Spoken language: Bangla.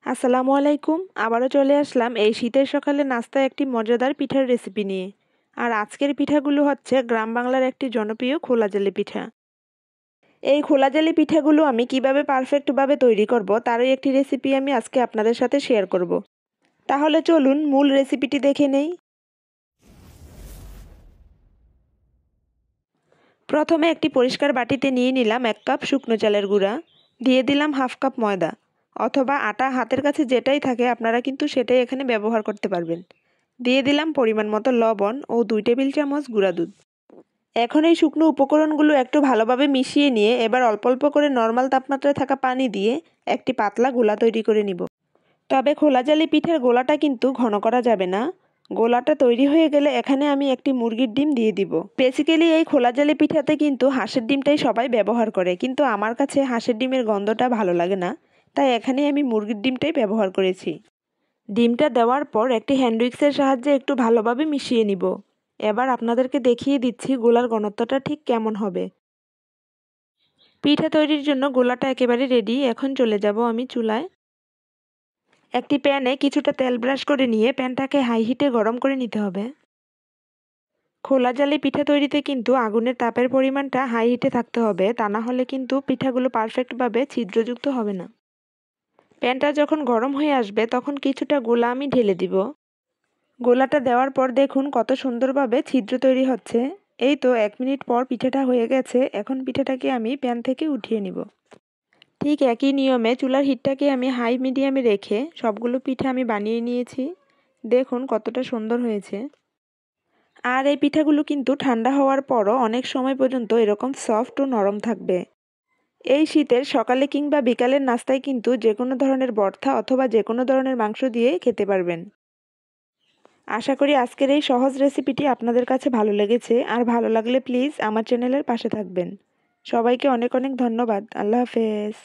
আসসালামু আলাইকুম। আবারও চলে আসলাম এই শীতের সকালে নাস্তায় একটি মজাদার পিঠার রেসিপি নিয়ে। আর আজকের পিঠাগুলো হচ্ছে গ্রাম বাংলার একটি জনপ্রিয় খোলা জালি পিঠা। এই খোলা জালি পিঠাগুলো আমি কিভাবে পারফেক্টভাবে তৈরি করব তারই একটি রেসিপি আমি আজকে আপনাদের সাথে শেয়ার করব। তাহলে চলুন মূল রেসিপিটি দেখে নেই। প্রথমে একটি পরিষ্কার বাটিতে নিয়ে নিলাম 1 কাপ শুকনো চালের গুঁড়া, দিয়ে দিলাম হাফ কাপ ময়দা অথবা আটা, হাতের কাছে যেটাই থাকে আপনারা কিন্তু সেটাই এখানে ব্যবহার করতে পারবেন। দিয়ে দিলাম পরিমাণ মতো লবণ ও 2 টেবিল চামচ গুঁড়া দুধ। এখন এই শুকনো উপকরণগুলো একটু ভালোভাবে মিশিয়ে নিয়ে এবার অল্প অল্প করে নর্মাল তাপমাত্রায় থাকা পানি দিয়ে একটি পাতলা গোলা তৈরি করে নিব। তবে খোলা জালি পিঠার গোলাটা কিন্তু ঘন করা যাবে না। গোলাটা তৈরি হয়ে গেলে এখানে আমি একটি মুরগির ডিম দিয়ে দিব। বেসিক্যালি এই খোলা জালি পিঠাতে কিন্তু হাঁসের ডিমটাই সবাই ব্যবহার করে, কিন্তু আমার কাছে হাঁসের ডিমের গন্ধটা ভালো লাগে না, তাই এখানে আমি মুরগির ডিমটাই ব্যবহার করেছি। ডিমটা দেওয়ার পর একটি হ্যান্ড উইক্সের সাহায্যে একটু ভালোভাবে মিশিয়ে নিব। এবার আপনাদেরকে দেখিয়ে দিচ্ছি গোলার ঘনত্বটা ঠিক কেমন হবে। পিঠা তৈরির জন্য গোলাটা একেবারে রেডি। এখন চলে যাব আমি চুলায়। একটি প্যানে কিছুটা তেল ব্রাশ করে নিয়ে প্যানটাকে হাই হিটে গরম করে নিতে হবে। খোলা জালি পিঠা তৈরিতে কিন্তু আগুনের তাপের পরিমাণটা হাই হিটে থাকতে হবে, তা না হলে কিন্তু পিঠাগুলো পারফেক্টভাবে ছিদ্রযুক্ত হবে না। প্যানটা যখন গরম হয়ে আসবে তখন কিছুটা গোলা আমি ঢেলে দিব। গোলাটা দেওয়ার পর দেখুন কত সুন্দরভাবে ছিদ্র তৈরি হচ্ছে। এই তো 1 মিনিট পর পিঠাটা হয়ে গেছে। এখন পিঠাটাকে আমি প্যান থেকে উঠিয়ে নিব। ঠিক একই নিয়মে চুলার হিটটাকে আমি হাই মিডিয়ামে রেখে সবগুলো পিঠা আমি বানিয়ে নিয়েছি। দেখুন কতটা সুন্দর হয়েছে। আর এই পিঠাগুলো কিন্তু ঠান্ডা হওয়ার পরও অনেক সময় পর্যন্ত এরকম সফট ও নরম থাকবে। এই শীতের সকালে কিংবা বিকালের নাস্তায় কিন্তু যে কোনো ধরনের ভর্তা অথবা যে কোনো ধরনের মাংস দিয়ে খেতে পারবেন। আশা করি আজকের এই সহজ রেসিপিটি আপনাদের কাছে ভালো লেগেছে। আর ভালো লাগলে প্লিজ আমার চ্যানেলের পাশে থাকবেন। সবাইকে অনেক অনেক ধন্যবাদ। আল্লাহ হাফেজ।